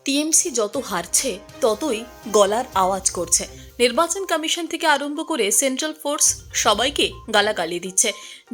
TMC যত হারছে ততই গলার আওয়াজ করছে। নির্বাচন কমিশন থেকে আরম্ভ করে সেন্ট্রাল ফোর্স সবাইকে গালাগালি দিচ্ছে।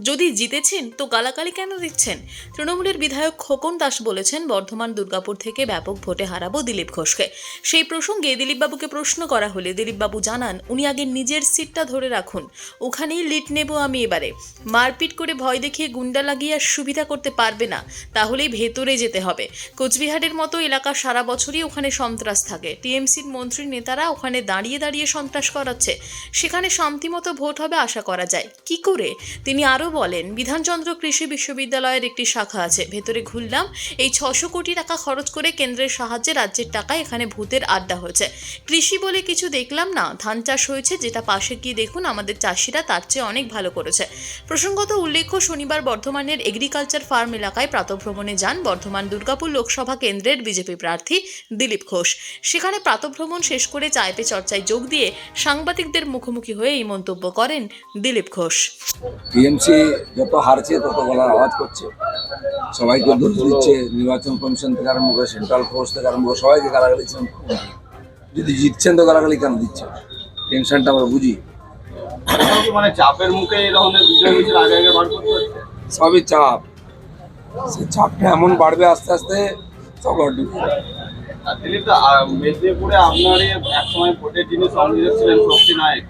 যদি জিতেছেন তো গালাগালি কেন দিচ্ছেন? তৃণমূলের বিধায়ক খোকন দাস বলেছেন, বর্ধমান দুর্গাপুর থেকে ব্যাপক ভোটে হারাবো দিলীপ ঘোষকে। সেই প্রসঙ্গে দিলীপবাবুকে প্রশ্ন করা হলে দিলীপবাবু জানান, উনি আগে নিজের সিটটা ধরে রাখুন, ওখানেই লিড নেব আমি। এবারে মারপিট করে ভয় দেখিয়ে গুন্ডা লাগিয়ে আর সুবিধা করতে পারবে না, তাহলেই ভেতরে যেতে হবে। কোচবিহারের মতো এলাকা সারা বছরই ওখানে সন্ত্রাস থাকে। টিএমসির মন্ত্রী নেতারা ওখানে দাঁড়িয়ে দাঁড়িয়ে সন্ত্রাস করাচ্ছে, সেখানে শান্তিমতো ভোট হবে আশা করা যায় কি করে? তিনি আরও বলেন, বিধানচন্দ্র কৃষি বিশ্ববিদ্যালয়ের একটি শাখা আছে, ভেতরে ঘুরলাম, এই 600 কোটি টাকা খরচ করে কেন্দ্রের সাহায্যে রাজ্যের টাকায় এখানে ভূতের আড্ডা হয়েছে। কৃষি বলে কিছু দেখলাম না, ধান চাষ হয়েছে, যেটা পাশে গিয়ে দেখুন আমাদের চাষিরা তার চেয়ে অনেক ভালো করেছে। প্রসঙ্গত উল্লেখ্য, শনিবার বর্ধমানের এগ্রিকালচার ফার্ম এলাকায় প্রাতঃভ্রমণে যান বর্ধমান দুর্গাপুর লোকসভা কেন্দ্রের বিজেপি প্রার্থী দিলীপ ঘোষ। সেখানে প্রাতঃভ্রমণ শেষ করে চায় পে চর্চায় যোগ দিয়ে সাংবাদিকদের মুখোমুখি হয়ে এই মন্তব্য করেন দিলীপ ঘোষ। টিএমসি যত হারছে তত গলার আওয়াজ করছে, সবাইকে দোষ দিচ্ছে। নির্বাচন কমিশন থেকে আরম্ভ করে সেন্ট্রাল ফোর্স থেকে আরম্ভ করে সবাইকে গালাগালি দিচ্ছেন। যদি জিতছেন তো গালাগালি কেন দিচ্ছেন? টেনশনটা আমরা বুঝি। মানে চাপের মুখে এই ধরনের বিজয় মিছিল আগে আগে বার করতে হচ্ছে। সবই চাপ, সে চাপটা এমন বাড়বে আস্তে আস্তে সব ডুবে। আর দিলীপ দা, মেদিনীপুরে আপনার এক সময় ভোটের যিনি সংযোজক ছিলেন শক্তি নায়ক,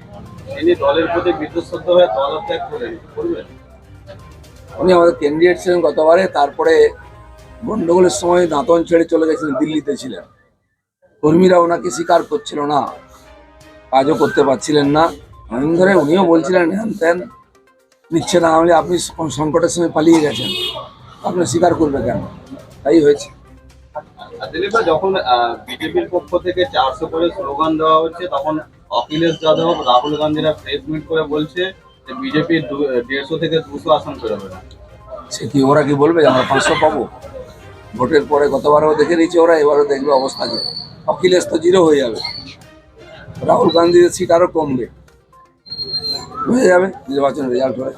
তিনি দলের প্রতি বিদ্যুৎ হয়ে দলত্যাগ করবেন। উনি আমাদের ক্যান্ডিডেট ছিলেন গতবারে, তারপরে গন্ডগোলের সময় দাঁতন ছেড়ে চলে গেছিলেন, দিল্লিতে ছিলেন। কর্মীরা ওনাকে স্বীকার করছিল না, কাজও করতে পারছিলেন না। অনেক ধরে উনিও বলছিলেন হ্যান ত্যান, নিচ্ছে না। হলে আপনি সংকটের সময় পালিয়ে গেছেন, আপনি স্বীকার করবে কেন? তাই হয়েছে। আর দিলীপ দা, যখন বিজেপির পক্ষ থেকে 400 করে স্লোগান দেওয়া হচ্ছে, তখন অখিলেশ যাদব, রাহুল গান্ধীরা প্রেস মিট করে বলছে যে বিজেপির 150 থেকে 200 আসন করে হবে না। সে কি ওরা কি বলবে যে আমরা 500 পাবো? ভোটের পরে গতবারও দেখে নিচ্ছে ওরা, এবারও দেখবে অবস্থা কি। অখিলেশ তো 0 হয়ে যাবে, রাহুল গান্ধীর সিট আরো কমবে, হয়ে যাবে নির্বাচনের রেজাল্ট হয়ে।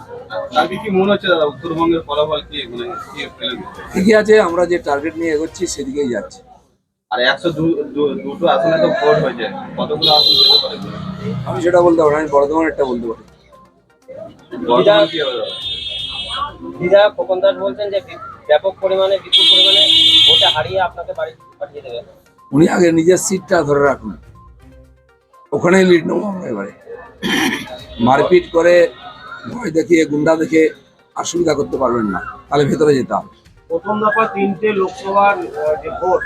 তাকে কি মনে হচ্ছে দাদা, উত্তরবঙ্গের ফলাফল কি মানে কি পেলেন? ঠিকই আছে, আমরা যে টার্গেট নিয়ে এগোচ্ছি সেদিকেই যাচ্ছে। আর 102 আসনে তো ভোট হয়েছে, কতগুলো আসন পেতে পারে? আমি সেটা বলতে পারি, আমি বর্ধমানেরটা বলতে পারি। বর্তমান কি হবে? দিদা খোকন দাস বলছেন যে ব্যাপক পরিমাণে বিপুল পরিমাণে ভোটে হারিয়ে আপনাকে বাড়ি পাঠিয়ে দেবে। উনি আগে নিজের সিটটা ধরে রাখুন, ওখানেই লিড নেবো আমরা। এবারে মারপিট করে ভয় দেখিয়ে গুন্ডা দেখে আর সুবিধা করতে পারবেন না, তাহলে ভেতরে যেতাম। প্রথম দফা 3টে লোকসভার যে ভোট,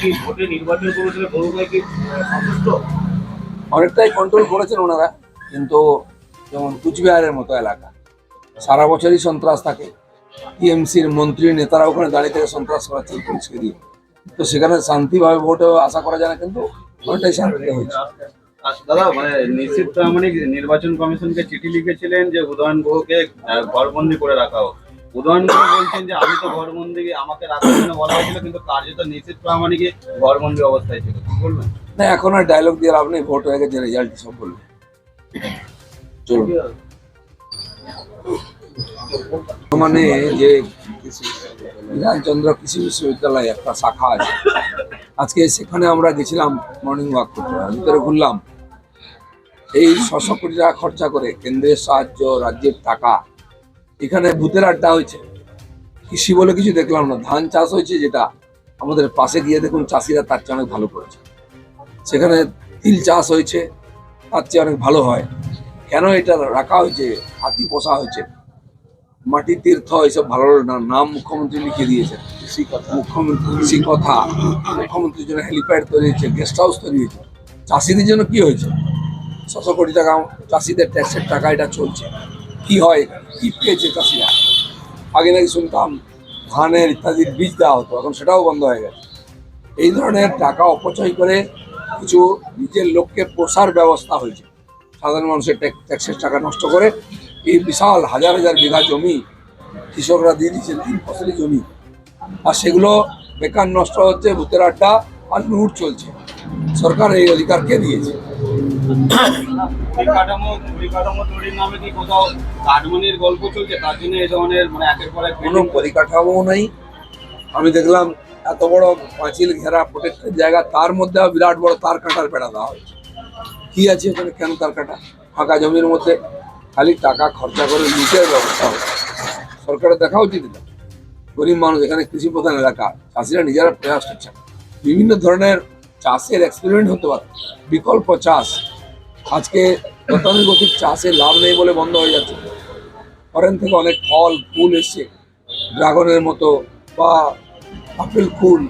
সেই ভোটে নির্বাচন করেছিল, গরুগাই কি সন্তুষ্ট? অনেকটাই কন্ট্রোল করেছেন ওনারা, কিন্তু যেমন কুচবিহারের মতো এলাকা সারা বছরই সন্ত্রাস থাকে, টিএমসির মন্ত্রী নেতারা ওখানে দাঁড়িয়ে থেকে সন্ত্রাস করাচ্ছেন পুলিশকে দিয়ে, তো সেখানে শান্তিভাবে ভোট আশা করা যায় না, কিন্তু অনেকটাই শান্তিতে হয়েছে। দাদা, মানে নিশ্চিত প্রামাণিক নির্বাচন কমিশনকে চিঠি লিখেছিলেন যে উদয়ন গুহকে ঘরবন্দি করে রাখা হোক। উদয়ন গুহ বলছেন যে আমি তো ঘরবন্দি, আমাকে রাখার জন্য বলা হয়েছিল, কিন্তু কার্যত নিশ্চিত প্রামাণিক ঘরবন্দি অবস্থায় ছিল। কি বলবেন? না, এখন আর ডায়লগ দিয়ে লাভ নেই, ভোট হয়ে গেছে, রেজাল্ট সব বলবে। চলুন, মানে যে বিধানচন্দ্র কৃষি বিশ্ববিদ্যালয় একটা শাখা আছে, আজকে সেখানে আমরা গেছিলাম মর্নিং ওয়াক করতে, ভিতরে ঘুরলাম। এই 600 কোটি টাকা খরচা করে কেন্দ্রের সাহায্য, রাজ্যের টাকা, এখানে ভূতের আড্ডা হয়েছে। কৃষি বলে কিছু দেখলাম না, ধান চাষ হয়েছে, যেটা আমাদের পাশে গিয়ে দেখুন চাষিরা তার চেয়ে অনেক ভালো করেছে। সেখানে তিল চাষ হয়েছে, তার চেয়ে অনেক ভালো হয়। কেন এটা রাখা হয়েছে? হাতি পোষা হয়েছে, মাটি তীর্থ, এইসব ভালো নাম মুখ্যমন্ত্রী লিখে দিয়েছেন। মুখ্যমন্ত্রী কৃষি কথা, মুখ্যমন্ত্রীর জন্য হেলিপ্যাড তৈরি হয়েছে, গেস্ট হাউস তৈরি হয়েছে। চাষিদের জন্য কি হয়েছে? 600 কোটি টাকা চাষিদের ট্যাক্সের টাকা, এটা চলছে। কি হয়, কি পেয়েছে চাষিরা? আগে নাকি শুনতাম ধানের ইত্যাদির বীজ দেওয়া হতো, এখন সেটাও বন্ধ হয়ে গেছে। এই ধরনের টাকা অপচয় করে কিছু নিজের লোককে পোষার ব্যবস্থা হয়েছে। সাধারণ মানুষের ট্যাক্সের টাকা নষ্ট করে এই বিশাল হাজার হাজার বিঘা জমি কৃষকরা দিয়ে দিচ্ছেন, 3 ফসলি জমি, আর সেগুলো বেকার নষ্ট হচ্ছে, ভূতের আড্ডা আর লুট চলছে। সরকার এই অধিকার কে দিয়েছে? পরিকাঠামো তৈরির নামে কি কোথাও কাটমানির গল্প চলছে? তার জন্য এই ধরনের মানে একের পর এক কোনো পরিকাঠামো নাই। আমি দেখলাম এত বড় পাঁচিল ঘেরা প্রোটেক্টেড জায়গা, তার মধ্যে বিরাট বড় তার কাটার বেড়া দেওয়া হয়েছে। কি আছে ওখানে? কেন তার কাটা? ফাঁকা জমির মধ্যে খালি টাকা খরচা করে লুটের ব্যবস্থা হচ্ছে। সরকারের দেখা উচিত এটা। গরিব মানুষ, এখানে কৃষি প্রধান এলাকা, চাষিরা নিজেরা প্রয়াস করছে, বিভিন্ন ধরনের চাষের এক্সপেরিমেন্ট হতে পারে, বিকল্প চাষ। আজকে গতানুগতিক চাষে লাভ নেই বলে বন্ধ হয়ে যাচ্ছে। ফরেন থেকে অনেক ফল ফুল এসছে, ড্রাগনের মতো বা আপেল ফুল,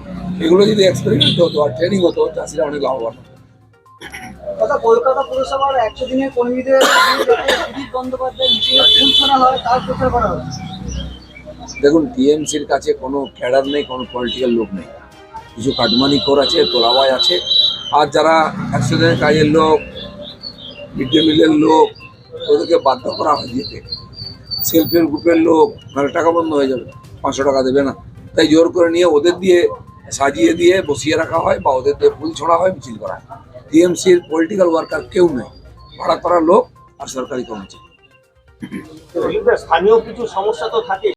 এগুলো যদি এক্সপেরিমেন্ট হতো আর ট্রেনিং হতো, চাষিরা অনেক লাভবান হতো। কথা কলকাতা পুরসভার 100 দিনের কর্মীদের দিলীপ বন্দ্যোপাধ্যায় মিছিলে ফুল ছোড়া হয়, তার প্রচার করা হচ্ছে। দেখুন, টিএমসির কাছে কোনো ক্যাডার নেই, কোনো পলিটিক্যাল লোক নেই। কিছু কাটমানি কর আছে, তোলাবাই আছে, আর যারা 100 দিনের কাজের লোক, মিড ডে মিলের লোক, ওদেরকে বাধ্য করা হয় যেতে। সেলফ হেল্প গ্রুপের লোক, মানে টাকা বন্ধ হয়ে যাবে, 500 টাকা দেবে না, তাই জোর করে নিয়ে ওদের দিয়ে সাজিয়ে দিয়ে বসিয়ে রাখা হয় বা ওদের দিয়ে ফুল ছড়া হয়, মিছিল করা হয়। টিএমসির পলিটিক্যাল ওয়ার্কার কেউ নেই, ভাড়া করা লোক আর সরকারি কর্মচারী। স্থানীয় কিছু সমস্যা তো থাকে।